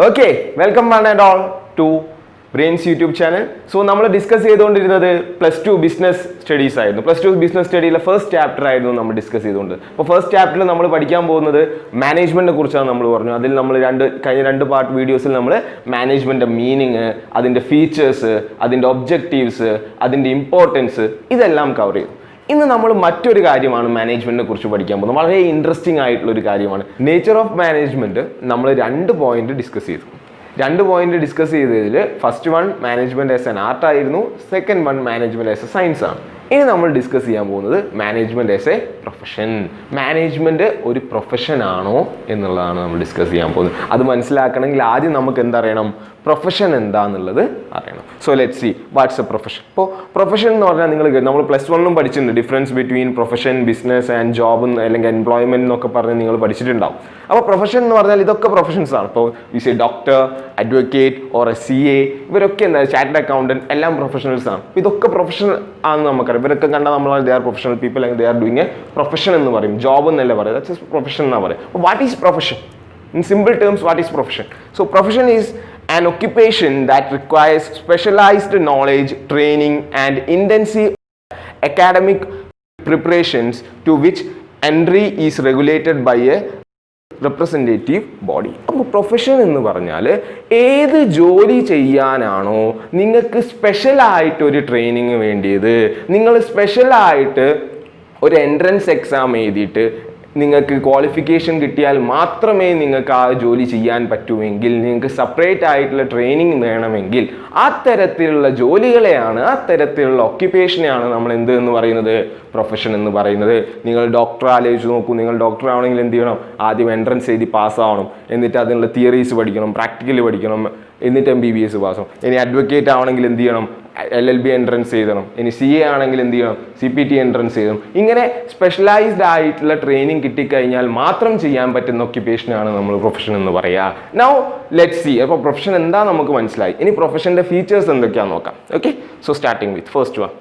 Okay, welcome one and all to Brains YouTube channel. So, we will discuss +2 business studies. +2 business studies first chapter we discuss. So, first chapter we will study management. We will two part videos management meaning, features, objectives, importance. This is cover. ഇന്ന് നമ്മൾ മറ്റൊരു കാര്യമാണ് മാനേജ്മെന്റിനെ കുറിച്ച് പഠിക്കാൻ പോകുന്നത്. വളരെ interesting ആയിട്ടുള്ള ഒരു കാര്യമാണ്. നേച്ചർ ഓഫ് മാനേജ്മെന്റ് നമ്മൾ രണ്ട് പോയിന്റ് ഡിസ്കസ് ചെയ്തു. First one management as an art ആയിരുന്നു, second one management as a science ആണ്. ഇനി നമ്മൾ ഡിസ്കസ് ചെയ്യാൻ പോകുന്നത് management as a profession. Management ഒരു പ്രൊഫഷൻ ആണോ എന്നുള്ളതാണ് നമ്മൾ ഡിസ്കസ് ചെയ്യാൻ പോകുന്നത്. അത് മനസ്സിലാക്കണമെങ്കിൽ ആദ്യം നമുക്ക് എന്തറിയണം, പ്രൊഫഷൻ എന്താണെന്നുള്ളത് അറിയണം. So let see what's a profession. ഇപ്പോൾ പ്രൊഫഷൻ എന്ന് പറഞ്ഞാൽ നമ്മൾ +1 പഠിച്ചിട്ടുണ്ട്. Difference between profession, business and job അല്ലെങ്കിൽ എംപ്ലോയ്മെന്റ് എന്നൊക്കെ പറഞ്ഞ് നിങ്ങൾ പഠിച്ചിട്ടുണ്ടാവും. അപ്പോൾ പ്രൊഫഷൻ എന്ന് പറഞ്ഞാൽ ഇതൊക്കെ പ്രൊഫഷൻസ് ആണ്. ഇപ്പോൾ you doctor, advocate or A CA, ഇവരൊക്കെ എന്താ ചാർട്ടേഡ് അക്കൗണ്ടന്റ്, എല്ലാം പ്രൊഫഷണൽസ് ആണ്. അപ്പോൾ ഇതൊക്കെ പ്രൊഫഷണൽ ആണെന്ന് നമുക്കറിയാം. ഇവരൊക്കെ കണ്ടാൽ നമ്മൾ ദേ ആർ പ്രൊഫഷണൽ പീപ്പിൾ അല്ലെങ്കിൽ they are doing A profession എന്ന് പറയും. ജോബ് എന്നല്ല പറയും, ദാറ്റ്സ് പ്രൊഫഷൻ എന്നാണ് പറയും. What is profession? In simple terms, what is profession? So profession is an occupation that requires specialized knowledge, training and intensive academic preparations to which entry is regulated by a representative body. അപ്പോൾ profession എന്ന് പറഞ്ഞാൽ ഏത് ജോലി ചെയ്യാനാണോ നിങ്ങൾക്ക് സ്പെഷ്യലായിട്ട് ഒരു training വേണ്ടിയത്, നിങ്ങൾ സ്പെഷ്യലായിട്ട് ഒരു എൻട്രൻസ് എക്സാം എഴുതിയിട്ട് നിങ്ങൾക്ക് ക്വാളിഫിക്കേഷൻ കിട്ടിയാൽ മാത്രമേ നിങ്ങൾക്ക് ആ ജോലി ചെയ്യാൻ പറ്റുമെങ്കിൽ, നിങ്ങൾക്ക് സെപ്പറേറ്റ് ആയിട്ടുള്ള ട്രെയിനിങ് വേണമെങ്കിൽ അത്തരത്തിലുള്ള ജോലികളെയാണ്, അത്തരത്തിലുള്ള ഒക്യുപ്പേഷനെയാണ് നമ്മൾ എന്ത് എന്ന് പറയുന്നത്, പ്രൊഫഷൻ എന്ന് പറയുന്നത്. നിങ്ങൾ ഡോക്ടർ ആലോചിച്ച് നോക്കൂ. നിങ്ങൾ ഡോക്ടർ ആവണമെങ്കിൽ എന്ത് ചെയ്യണം? ആദ്യം എൻട്രൻസ് എഴുതി പാസ്സാവണം, എന്നിട്ട് അതിനുള്ള തിയറീസ് പഠിക്കണം, പ്രാക്ടിക്കൽ പഠിക്കണം, എന്നിട്ട് MBBS പാസ്സാവും. ഇനി അഡ്വക്കേറ്റ് ആവണമെങ്കിൽ എന്ത് ചെയ്യണം? LLB എൻട്രൻസ് എഴുതണം. ഇനി CA ആണെങ്കിൽ എന്ത് ചെയ്യണം? CPT എൻട്രൻസ് എഴുതണം. ഇങ്ങനെ സ്പെഷ്യലൈസ്ഡ് ആയിട്ടുള്ള ട്രെയിനിങ് കിട്ടിക്കഴിഞ്ഞാൽ മാത്രം ചെയ്യാൻ പറ്റുന്ന ഒക്യുപ്പേഷനാണ് നമ്മൾ പ്രൊഫഷൻ എന്ന് പറയുക. Now let see. അപ്പോൾ പ്രൊഫഷൻ എന്താ നമുക്ക് മനസ്സിലായി. ഇനി പ്രൊഫഷൻ്റെ ഫീച്ചേഴ്സ് എന്തൊക്കെയാണെന്ന് നോക്കാം. Okay, so starting with first one,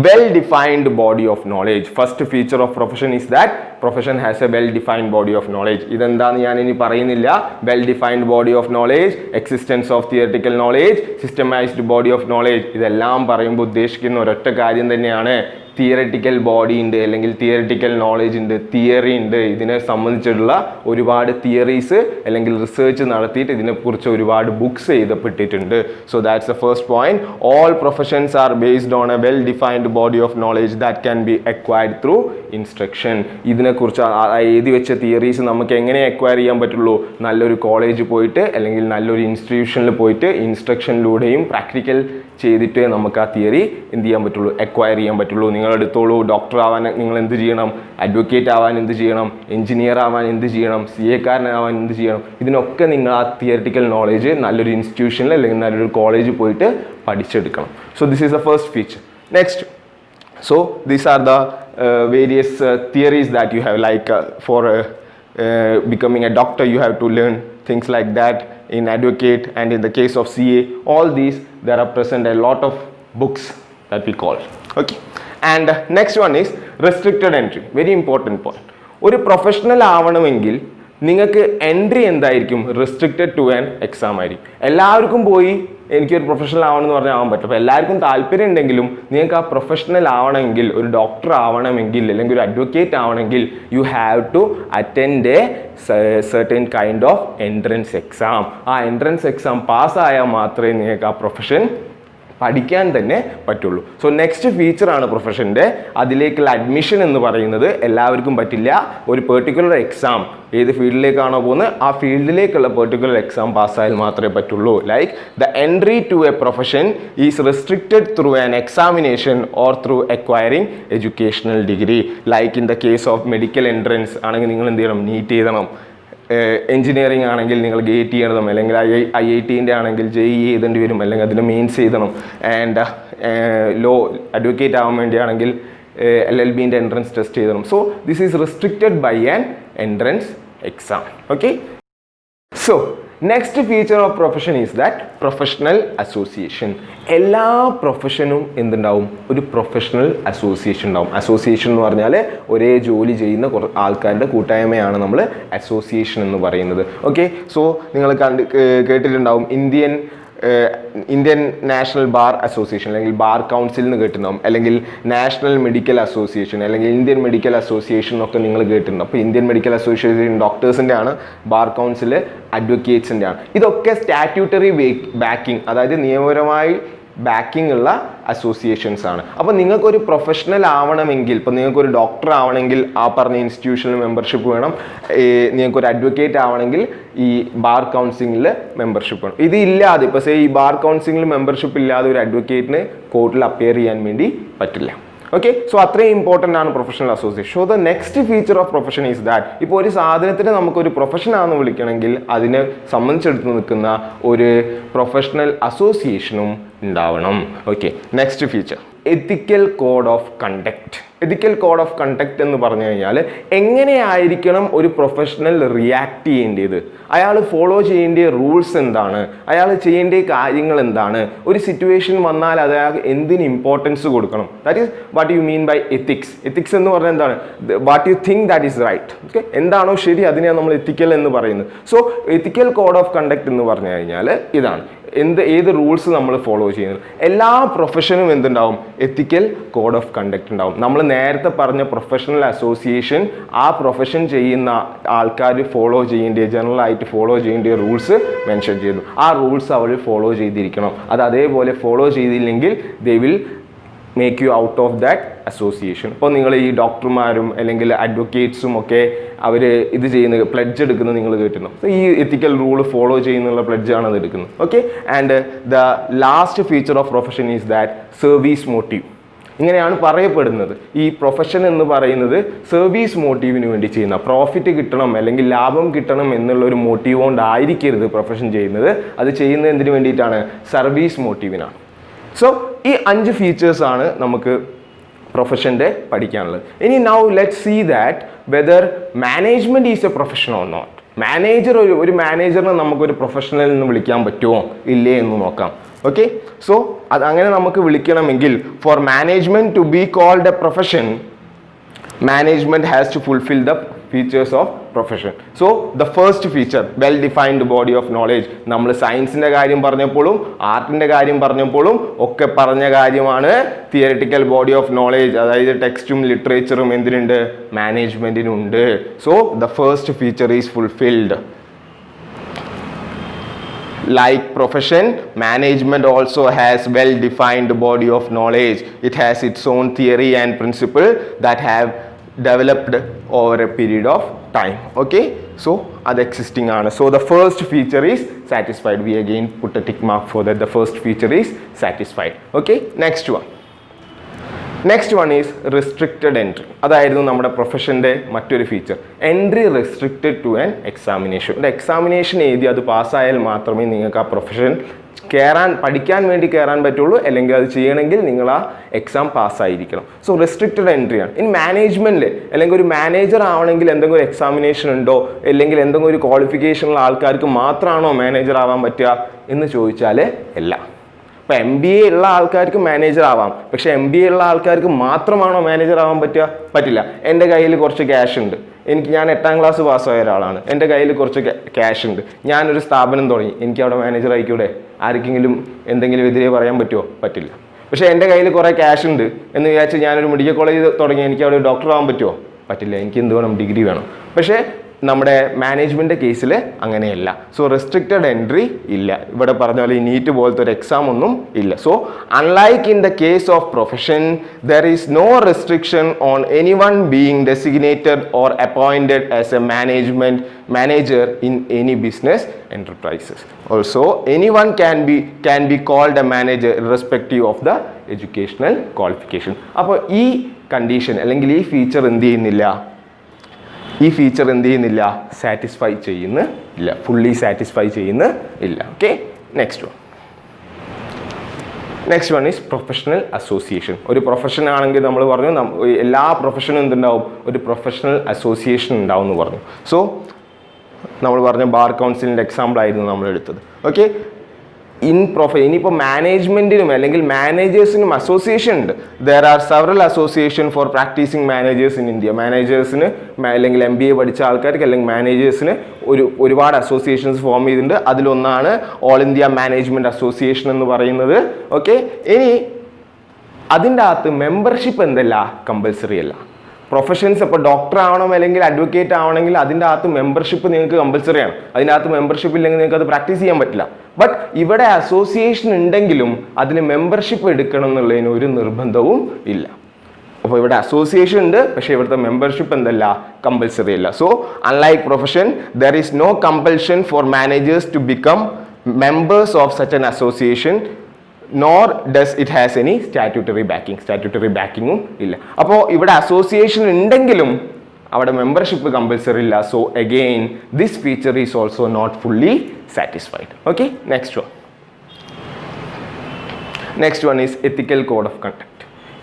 well-defined body of knowledge. First feature of profession is that profession has a well-defined body of knowledge. ഇതെന്താന്ന് ഞാൻ ഇനി പറയുന്നില്ല. well-defined body of knowledge, existence of theoretical knowledge, systemized body of knowledge. ഇതെല്ലാം പറയുമ്പോൾ ഉദ്ദേശിക്കുന്ന ഒരൊറ്റ കാര്യം തന്നെയാണ്, തിയററ്റിക്കൽ ബോഡി ഉണ്ട്, അല്ലെങ്കിൽ തിയററ്റിക്കൽ നോളേജ് ഉണ്ട്, തിയറി ഉണ്ട്. ഇതിനെ സംബന്ധിച്ചിട്ടുള്ള ഒരുപാട് തിയറീസ് അല്ലെങ്കിൽ റിസർച്ച് നടത്തിയിട്ട് ഇതിനെക്കുറിച്ച് ഒരുപാട് ബുക്സ് എഴുതപ്പെട്ടിട്ടുണ്ട്. So that's the first point. All professions are based on a well defined body of knowledge that can be acquired through instruction. ഇതിനെക്കുറിച്ച് എഴുതി വെച്ച തിയറീസ് നമുക്ക് എങ്ങനെ അക്വയർ ചെയ്യാൻ പറ്റുള്ളൂ? നല്ലൊരു കോളേജ് പോയിട്ട് അല്ലെങ്കിൽ നല്ലൊരു ഇൻസ്റ്റിറ്റ്യൂഷനിൽ പോയിട്ട് ഇൻസ്ട്രക്ഷനിലൂടെയും പ്രാക്ടിക്കൽ ചെയ്തിട്ട് നമുക്ക് ആ തിയറി എന്ത് ചെയ്യാൻ പറ്റുള്ളൂ? അക്വയർ ചെയ്യാൻ പറ്റുള്ളൂ. നിങ്ങൾ എടുത്തോളൂ, ഡോക്ടർ ആവാൻ നിങ്ങൾ എന്ത് ചെയ്യണം? അഡ്വക്കേറ്റ് ആവാൻ എന്ത് ചെയ്യണം? എഞ്ചിനീയർ ആവാൻ എന്ത് ചെയ്യണം? CA കാരനാവാൻ എന്ത് ചെയ്യണം? ഇതിനൊക്കെ നിങ്ങൾ ആ തിയറിറ്റിക്കൽ നോളേജ് നല്ലൊരു ഇൻസ്റ്റിറ്റ്യൂഷനിൽ അല്ലെങ്കിൽ നല്ലൊരു കോളേജിൽ പോയിട്ട് പഠിച്ചെടുക്കണം. So this is the first feature. Next, so these are the various theories that you have, like for becoming a doctor you have to learn things like that. In advocate and in the case of CA, all these there are present a lot of books that we call. Okay, and next one is restricted entry. Very important point. ഒരു professional ആവണമെങ്കിൽ നിങ്ങൾക്ക് entry എന്തായിരിക്കും? Restricted to an exam ആയിരിക്കും. എല്ലാവർക്കും പോയി എനിക്കൊരു professional ആവണമെന്ന് പറഞ്ഞാൽ ആവാൻ പറ്റും. അപ്പോൾ എല്ലാവർക്കും താല്പര്യം ഉണ്ടെങ്കിലും നിങ്ങൾക്ക് ആ പ്രൊഫഷണൽ ആവണമെങ്കിൽ, ഒരു ഡോക്ടർ ആവണമെങ്കിൽ അല്ലെങ്കിൽ ഒരു അഡ്വക്കേറ്റ് ആവണമെങ്കിൽ you have to attend a certain kind of entrance exam. ആ എൻട്രൻസ് എക്സാം പാസ്സായാൽ മാത്രമേ നിങ്ങൾക്ക് ആ പ്രൊഫഷൻ പഠിക്കാൻ തന്നെ പറ്റുള്ളൂ. സോ നെക്സ്റ്റ് ഫീച്ചറാണ് പ്രൊഫഷൻ്റെ. അതിലേക്കുള്ള അഡ്മിഷൻ എന്ന് പറയുന്നത് എല്ലാവർക്കും പറ്റില്ല. ഒരു പെർട്ടിക്കുലർ എക്സാം, ഏത് ഫീൽഡിലേക്കാണോ പോകുന്നത് ആ ഫീൽഡിലേക്കുള്ള പെർട്ടിക്കുലർ എക്സാം പാസ്സായാൽ മാത്രമേ പറ്റുള്ളൂ. Like the entry to a profession is restricted through an examination or through acquiring educational degree. Like in the case of medical entrance ആണെങ്കിൽ നിങ്ങൾ എന്ത് ചെയ്യണം? നീറ്റ് എഴുതണം. എഞ്ചിനീയറിംഗ് ആണെങ്കിൽ നിങ്ങൾ ഗേറ്റ് ചെയ്യണം, അല്ലെങ്കിൽ IITൻ്റെ ആണെങ്കിൽ JEE എഴുതേണ്ടി വരും, അല്ലെങ്കിൽ അതിന് മെയിൻസ് എഴുതണം. ആൻഡ് ലോ അഡ്വക്കേറ്റ് ആവാൻ വേണ്ടിയാണെങ്കിൽ LLBൻ്റെ എൻട്രൻസ് ടെസ്റ്റ് എഴുതണം. So this is restricted by an entrance exam. Okay, so next feature of profession is that professional association. എല്ലാ പ്രൊഫഷനും എന്തുണ്ടാവും? ഒരു പ്രൊഫഷണൽ അസോസിയേഷൻ ഉണ്ടാവും. അസോസിയേഷൻ എന്ന് പറഞ്ഞാൽ ഒരേ ജോലി ചെയ്യുന്ന ആൾക്കാരുടെ കൂട്ടായ്മയാണ് നമ്മൾ അസോസിയേഷൻ എന്ന് പറയുന്നത്. ഓക്കെ, സോ നിങ്ങൾ കേട്ടിട്ടുണ്ടാവും ഇന്ത്യൻ നാഷണൽ ബാർ അസോസിയേഷൻ അല്ലെങ്കിൽ ബാർ കൗൺസിൽ എന്ന് കേട്ടിട്ടുണ്ടാവും, അല്ലെങ്കിൽ നാഷണൽ മെഡിക്കൽ അസോസിയേഷൻ അല്ലെങ്കിൽ ഇന്ത്യൻ മെഡിക്കൽ അസോസിയേഷൻ എന്നൊക്കെ നിങ്ങൾ കേട്ടിട്ടുണ്ട്. അപ്പോൾ ഇന്ത്യൻ മെഡിക്കൽ അസോസിയേഷൻ ഡോക്ടേഴ്സിൻ്റെ ആണ്, ബാർ കൗൺസിൽ അഡ്വക്കേറ്റ്സിൻ്റെ ആണ്. ഇതൊക്കെ സ്റ്റാറ്റ്യൂട്ടറി ബാക്കിംഗ്, അതായത് നിയമപരമായി ബാക്കിംഗ് ഉള്ള അസോസിയേഷൻസ് ആണ്. അപ്പോൾ നിങ്ങൾക്കൊരു പ്രൊഫഷണൽ ആവണമെങ്കിൽ, ഇപ്പോൾ നിങ്ങൾക്കൊരു ഡോക്ടർ ആവണമെങ്കിൽ ആ പറഞ്ഞ ഇൻസ്റ്റിറ്റ്യൂഷനിൽ മെമ്പർഷിപ്പ് വേണം. നിങ്ങൾക്കൊരു അഡ്വക്കേറ്റ് ആവണമെങ്കിൽ ഈ ബാർ കൗൺസിലിൽ മെമ്പർഷിപ്പ് വേണം. ഇത് ഇല്ലാതെ ഇപ്പോൾ ഈ ബാർ കൗൺസിലിൽ മെമ്പർഷിപ്പ് ഇല്ലാതെ ഒരു അഡ്വക്കേറ്റിന് കോർട്ടിൽ അപ്പിയർ ചെയ്യാൻ വേണ്ടി പറ്റില്ല. ഓക്കെ, സോ അത്രയും ഇമ്പോർട്ടൻ്റ് ആണ് professional association. So the next feature of profession is that ഇപ്പോൾ ഒരു സാധനത്തിന് നമുക്കൊരു പ്രൊഫഷൻ ആണെന്ന് വിളിക്കണമെങ്കിൽ അതിനെ സംബന്ധിച്ചെടുത്ത് നിൽക്കുന്ന ഒരു പ്രൊഫഷണൽ അസോസിയേഷനും ഉണ്ടാവണം. Okay, next feature ethical code of conduct. Ethical code of conduct എന്ന് പറഞ്ഞു കഴിഞ്ഞാൽ എങ്ങനെയായിരിക്കണം ഒരു പ്രൊഫഷണൽ റിയാക്ട് ചെയ്യേണ്ടത്, അയാൾ ഫോളോ ചെയ്യേണ്ട റൂൾസ് എന്താണ്, അയാൾ ചെയ്യേണ്ട കാര്യങ്ങൾ എന്താണ്, ഒരു സിറ്റുവേഷൻ വന്നാൽ അത് അയാൾക്ക് എന്തിന് ഇമ്പോർട്ടൻസ് കൊടുക്കണം. That is what you mean by ethics. Ethics എന്ന് പറഞ്ഞാൽ എന്താണ്? What you think that is right. Okay, എന്താണോ ശരി അതിനെയാണ് നമ്മൾ എത്തിക്കൽ എന്ന് പറയുന്നത്. So ethical code of conduct എന്ന് പറഞ്ഞു കഴിഞ്ഞാൽ ഇതാണ് ഏത് റൂൾസ് നമ്മൾ ഫോളോ ചെയ്യുന്നത്. എല്ലാ പ്രൊഫഷനും എന്തുണ്ടാവും? എത്തിക്കൽ കോഡ് ഓഫ് കണ്ടക്ട് ഉണ്ടാവും. നമ്മൾ നേരത്തെ പറഞ്ഞ പ്രൊഫഷണൽ അസോസിയേഷൻ ആ പ്രൊഫഷൻ ചെയ്യുന്ന ആൾക്കാർ ഫോളോ ചെയ്യേണ്ട, ജനറൽ ആയിട്ട് ഫോളോ ചെയ്യേണ്ട റൂൾസ് മെൻഷൻ ചെയ്തു. ആ റൂൾസ് അവർ ഫോളോ ചെയ്തിരിക്കണം. അത് അതേപോലെ ഫോളോ ചെയ്തില്ലെങ്കിൽ they will make you out of that association. ഇപ്പോൾ നിങ്ങൾ ഈ ഡോക്ടർമാരും അല്ലെങ്കിൽ അഡ്വക്കേറ്റ്സും ഒക്കെ അവർ ഇത് ചെയ്യുന്നത് പ്ലെഡ്ജ് എടുക്കുന്നത് നിങ്ങൾ കേട്ടിരുന്നു. ഈ എത്തിക്കൽ റൂൾ ഫോളോ ചെയ്യുന്നുള്ള പ്ലെഡ്ജാണ് അത് എടുക്കുന്നത്. Okay, and the last feature of profession is that service motive. ഇങ്ങനെയാണ് പറയപ്പെടുന്നത്. ഈ പ്രൊഫഷൻ എന്ന് പറയുന്നത് സർവീസ് മോട്ടീവിന് വേണ്ടി ചെയ്യുന്ന, പ്രോഫിറ്റ് കിട്ടണം അല്ലെങ്കിൽ ലാഭം കിട്ടണം എന്നുള്ള ഒരു മോട്ടീവ് കൊണ്ടായിരിക്കരുത് പ്രൊഫഷൻ ചെയ്യുന്നത്. അത് ചെയ്യുന്നത് എന്തിനു വേണ്ടിയിട്ടാണ്? സർവീസ് മോട്ടീവിനാണ്. സോ ഈ 5 ഫീച്ചേഴ്സാണ് നമുക്ക് പ്രൊഫഷൻ്റെ പഠിക്കാനുള്ളത്. ഇനി now let see that whether management is a profession or not. ഒരു മാനേജറിനെ നമുക്കൊരു പ്രൊഫഷണൽ എന്ന് വിളിക്കാൻ പറ്റുമോ ഇല്ലേ എന്ന് നോക്കാം. ഓക്കെ, സോ അങ്ങനെ നമുക്ക് വിളിക്കണമെങ്കിൽ for management to be called a profession, management has to fulfil the features of profession. So the first feature, well defined body of knowledge. നമ്മൾ സയൻസിൻ്റെ കാര്യം പറഞ്ഞപ്പോഴും ആർട്ടിൻ്റെ കാര്യം പറഞ്ഞപ്പോഴും ഒക്കെ പറഞ്ഞ കാര്യമാണ് തിയറിറ്റിക്കൽ ബോഡി ഓഫ് നോളേജ്. അതായത് ടെക്സ്റ്റും ലിറ്ററേച്ചറും എന്തിനുണ്ട്? മാനേജ്മെൻറ്റിനുണ്ട്. So the first feature is fulfilled. Like profession, management also has well-defined body of knowledge. It has its own theory and principle that have developed over a period of time. Okay, so അത് existing ആണ്. So the first feature is satisfied. We again put a tick mark for that. The first feature is satisfied. Okay, next one is restricted entry. അതായിരുന്നു നമ്മുടെ പ്രൊഫഷൻ്റെ മറ്റൊരു feature. Entry restricted to an examination. ഒരു examination എഴുതി അത് പാസ്സായാൽ മാത്രമേ നിങ്ങൾക്ക് ആ പ്രൊഫഷൻ പഠിക്കാൻ വേണ്ടി കയറാൻ പറ്റുള്ളൂ, അല്ലെങ്കിൽ അത് ചെയ്യണമെങ്കിൽ നിങ്ങൾ ആ എക്സാം പാസ്സായിരിക്കണം. സോ റെസ്ട്രിക്റ്റഡ് എൻട്രി ആണ്. ഇനി മാനേജ്മെൻറ്റിൽ അല്ലെങ്കിൽ ഒരു മാനേജർ ആവണമെങ്കിൽ എന്തെങ്കിലും ഒരു എക്സാമിനേഷൻ ഉണ്ടോ, അല്ലെങ്കിൽ എന്തെങ്കിലും ഒരു ക്വാളിഫിക്കേഷനുള്ള ആൾക്കാർക്ക് മാത്രമാണോ മാനേജർ ആവാൻ പറ്റുക എന്ന് ചോദിച്ചാൽ അല്ല. ഇപ്പോൾ MBA ഉള്ള ആൾക്കാർക്ക് മാനേജർ ആവാം, പക്ഷേ MBA ഉള്ള ആൾക്കാർക്ക് മാത്രമാണോ മാനേജർ ആവാൻ പറ്റില്ല. എൻ്റെ കയ്യിൽ കുറച്ച് ക്യാഷ് ഉണ്ട്, ഞാൻ 8ാം ക്ലാസ് പാസ്സായ ഒരാളാണ്, എൻ്റെ കയ്യിൽ കുറച്ച് ക്യാഷ് ഉണ്ട്, ഞാനൊരു സ്ഥാപനം തുടങ്ങി, എനിക്ക് അവിടെ മാനേജർ ആയിക്കൂടെ? ആർക്കെങ്കിലും എന്തെങ്കിലും എതിരെ പറയാൻ പറ്റുമോ? പറ്റില്ല. പക്ഷേ എൻ്റെ കയ്യിൽ കുറേ ക്യാഷ് ഉണ്ട് എന്ന് വിചാരിച്ച് ഞാനൊരു മെഡിക്കൽ കോളേജ് തുടങ്ങി, എനിക്ക് അവിടെ ഡോക്ടർ ആവാൻ പറ്റുമോ? പറ്റില്ല. എനിക്ക് എന്ത് വേണം? ഡിഗ്രി വേണം. പക്ഷേ നമ്മുടെ മാനേജ്മെൻറ്റ് കേസിൽ അങ്ങനെയല്ല. സോ റെസ്ട്രിക്റ്റഡ് എൻട്രി ഇല്ല. ഇവിടെ പറഞ്ഞ പോലെ ഈ നീറ്റ് പോലത്തെ ഒരു എക്സാം ഒന്നും ഇല്ല. So unlike in the case of profession, there is no restriction on any one being designated or appointed as a manager in any business enterprises. Also anyone can be called a manager irrespective of the educational qualification. അപ്പോൾ ഈ condition അല്ലെങ്കിൽ ഈ feature എന്ത് ചെയ്യുന്നില്ല? Satisfy ചെയ്യുന്നില്ല, fully satisfy ചെയ്യുന്നില്ല. Okay, next one is professional association. ഒരു profession ആണെങ്കിൽ നമ്മൾ പറഞ്ഞു എല്ലാ പ്രൊഫഷനും എന്തുണ്ടാവും? ഒരു പ്രൊഫഷണൽ അസോസിയേഷൻ ഉണ്ടാവും എന്ന് പറഞ്ഞു. സോ നമ്മൾ പറഞ്ഞ ബാർ കൗൺസിലിൻ്റെ എക്സാമ്പിൾ ആയിരുന്നു നമ്മൾ എടുത്തത്. ഓക്കെ, ഇനിയിപ്പോൾ മാനേജ്മെൻറ്റിനും അല്ലെങ്കിൽ മാനേജേഴ്സിനും അസോസിയേഷൻ ഉണ്ട്. There are several association for practising managers in India. മാനേജേഴ്സിന് അല്ലെങ്കിൽ MBA പഠിച്ച ആൾക്കാർക്ക് അല്ലെങ്കിൽ മാനേജേഴ്സിന് ഒരുപാട് അസോസിയേഷൻസ് ഫോം ചെയ്തിട്ടുണ്ട്. അതിലൊന്നാണ് ഓൾ ഇന്ത്യ മാനേജ്മെൻറ്റ് അസോസിയേഷൻ എന്ന് പറയുന്നത്. ഓക്കെ, ഇനി അതിൻ്റെ അകത്ത് മെമ്പർഷിപ്പ് എന്തല്ല, കമ്പൽസറി അല്ല. പ്രൊഫഷൻസ് ഇപ്പോൾ ഡോക്ടർ ആവണം അല്ലെങ്കിൽ അഡ്വക്കേറ്റ് ആവണമെങ്കിൽ അതിൻ്റെ അകത്ത് മെമ്പർഷിപ്പ് നിങ്ങൾക്ക് കമ്പൽസറി ആണ്. അതിൻ്റെ അകത്ത് മെമ്പർഷിപ്പ് ഇല്ലെങ്കിൽ നിങ്ങൾക്ക് അത് പ്രാക്ടീസ് ചെയ്യാൻ പറ്റില്ല. ബട്ട് ഇവിടെ അസോസിയേഷൻ ഉണ്ടെങ്കിലും അതിന് മെമ്പർഷിപ്പ് എടുക്കണം എന്നുള്ളതിന് ഒരു നിർബന്ധവും ഇല്ല. അപ്പോൾ ഇവിടെ അസോസിയേഷൻ ഉണ്ട്, പക്ഷേ ഇവിടുത്തെ മെമ്പർഷിപ്പ് എന്തല്ല, കമ്പൽസറി അല്ല. So unlike profession there is no compulsion for managers to become members of such an association, nor does it has any statutory backingും ഇല്ല. അപ്പോൾ ഇവിടെ അസോസിയേഷൻ ഉണ്ടെങ്കിലും അവിടെ മെമ്പർഷിപ്പ് കമ്പൽസറി ഇല്ല. So again this feature is also not fully satisfied. Okay, next one is ethical code of conduct.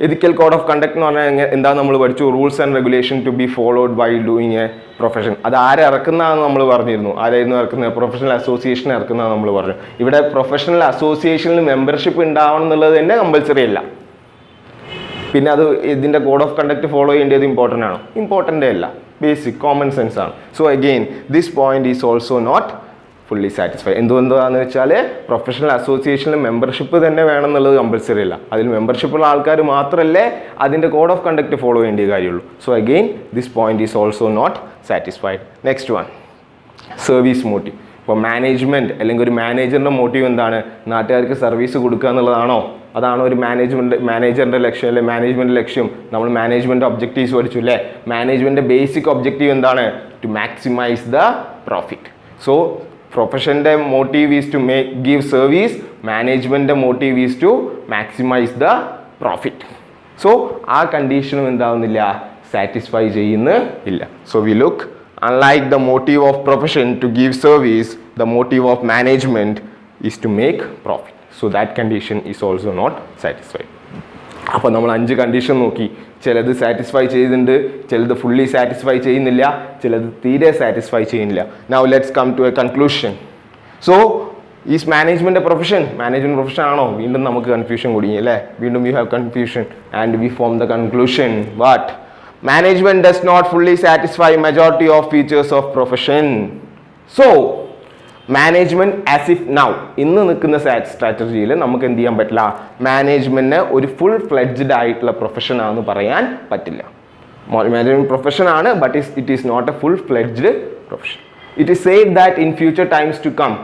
Ethical code of conduct എന്ന് പറഞ്ഞാൽ എന്താ നമ്മൾ പഠിച്ചു, rules and regulation to be followed by doing A profession. അത് ഇറക്കുന്നതെന്ന് നമ്മൾ പറഞ്ഞിരുന്നു. ആരായിരുന്നു ഇറക്കുന്നത്? പ്രൊഫഷണൽ അസോസിയേഷൻ ഇറക്കുന്നതെന്ന് നമ്മൾ പറഞ്ഞു. ഇവിടെ പ്രൊഫഷണൽ അസോസിയേഷനിൽ മെമ്പർഷിപ്പ് ഉണ്ടാവണം എന്നുള്ളത് തന്നെ കമ്പൽസറി അല്ല. പിന്നെ അത് ഇതിൻ്റെ കോഡ് ഓഫ് കണ്ടക്ട് ഫോളോ ചെയ്യേണ്ടത് ഇമ്പോർട്ടൻ്റ് ആണോ? ഇമ്പോർട്ടൻ്റ് അല്ല, ബേസിക് കോമൺ സെൻസ് ആണ്. So again this point is also not fully satisfied. എന്തുകൊണ്ടാണെന്ന് വെച്ചാൽ പ്രൊഫഷണൽ അസോസിയേഷനിൽ മെമ്പർഷിപ്പ് തന്നെ വേണം എന്നുള്ളത് കമ്പൽസറി അല്ല. അതിൽ മെമ്പർഷിപ്പുള്ള ആൾക്കാർ മാത്രമല്ലേ അതിൻ്റെ കോഡ് ഓഫ് കണ്ടക്ട് ഫോളോ ചെയ്യേണ്ട കാര്യമുള്ളൂ. So again this point is also not satisfied. Next one, service motive. ഇപ്പോൾ മാനേജ്മെൻറ്റ് അല്ലെങ്കിൽ ഒരു മാനേജറിൻ്റെ മോട്ടീവ് എന്താണ്? നാട്ടുകാർക്ക് സർവീസ് കൊടുക്കുക എന്നുള്ളതാണോ? അതാണ് ഒരു മാനേജറിൻ്റെ ലക്ഷ്യം അല്ലെ മാനേജ്മെൻറ്റ് ലക്ഷ്യം. നമ്മൾ മാനേജ്മെൻറ്റ് ഒബ്ജക്റ്റീവ്സ് പഠിച്ചു അല്ലേ? മാനേജ്മെൻറ്റ് ബേസിക് ഒബ്ജക്റ്റീവ് എന്താണ്? To maximise the profit. So പ്രൊഫഷൻ്റെ motive is to give service, മാനേജ്മെൻറ്റിൻ്റെ motive is to maximise the profit. So ആ കണ്ടീഷനും എന്താവുന്നില്ല, സാറ്റിസ്ഫൈ ചെയ്യുന്നില്ല. So we look, unlike the motive of profession to give service, the motive of management is to make profit. So that condition is also not satisfied. അപ്പോൾ നമ്മൾ 5 condition നോക്കി. ചിലത് satisfy ചെയ്യുന്നുണ്ട്, ചിലത് ഫുള്ളി സാറ്റിസ്ഫൈ ചെയ്യുന്നില്ല, ചിലത് തീരെ സാറ്റിസ്ഫൈ ചെയ്യുന്നില്ല. Now let's come to a conclusion. So is management profession? Management profession ആണോ? വീണ്ടും നമുക്ക് കൺഫ്യൂഷൻ കുടുങ്ങി അല്ലേ? വീണ്ടും you have confusion and we form the conclusion. What? Management does not fully satisfy majority of features of profession. So, management as if now, ഇന്ന് നിൽക്കുന്ന സ്ട്രാറ്റജിയിൽ നമുക്ക് എന്ത് ചെയ്യാൻ പറ്റില്ല? മാനേജ്മെൻറ്റിന് ഒരു ഫുൾ ഫ്ലെഡ്ജ്ഡ് ആയിട്ടുള്ള പ്രൊഫഷൻ ആണെന്ന് പറയാൻ പറ്റില്ല. മാനേജ്മെൻറ്റ് പ്രൊഫഷൻ ആണ്, but it is not a full fledged profession. It is said that in future times to come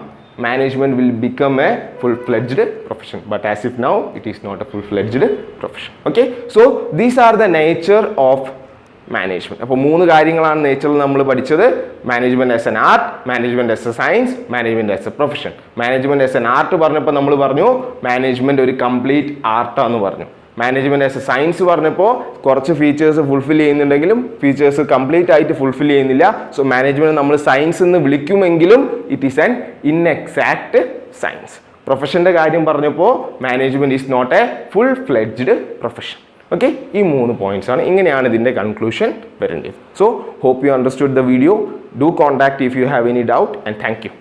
management will become a full-fledged profession, but as if now it is not a full-fledged profession. Okay, so these are the nature of management. അപ്പോൾ 3 കാര്യങ്ങളാണ് നേച്ചറിൽ നമ്മൾ പഠിച്ചത്. Management as an art, management as a science, management as a profession. Management as an art പറഞ്ഞപ്പോൾ നമ്മൾ പറഞ്ഞു management ഒരു complete ആർട്ടാന്ന് പറഞ്ഞു. Management as a science പറഞ്ഞപ്പോൾ കുറച്ച് ഫീച്ചേഴ്സ് ഫുൾഫിൽ ചെയ്യുന്നുണ്ടെങ്കിലും ഫീച്ചേഴ്സ് കംപ്ലീറ്റ് ആയിട്ട് ഫുൾഫിൽ ചെയ്യുന്നില്ല. സോ മാനേജ്മെൻറ്റ് നമ്മൾ സയൻസ് എന്ന് വിളിക്കുമെങ്കിലും it is an inexact science. പ്രൊഫഷൻ്റെ കാര്യം പറഞ്ഞപ്പോൾ management is not a full fledged profession. Okay, ഈ 3 പോയിന്റ്സ് ആണ്. ഇങ്ങനെയാണ് ഇതിൻ്റെ കൺക്ലൂഷൻ വരേണ്ടത്. So hope you understood the video. Do contact if you have any doubt and thank U.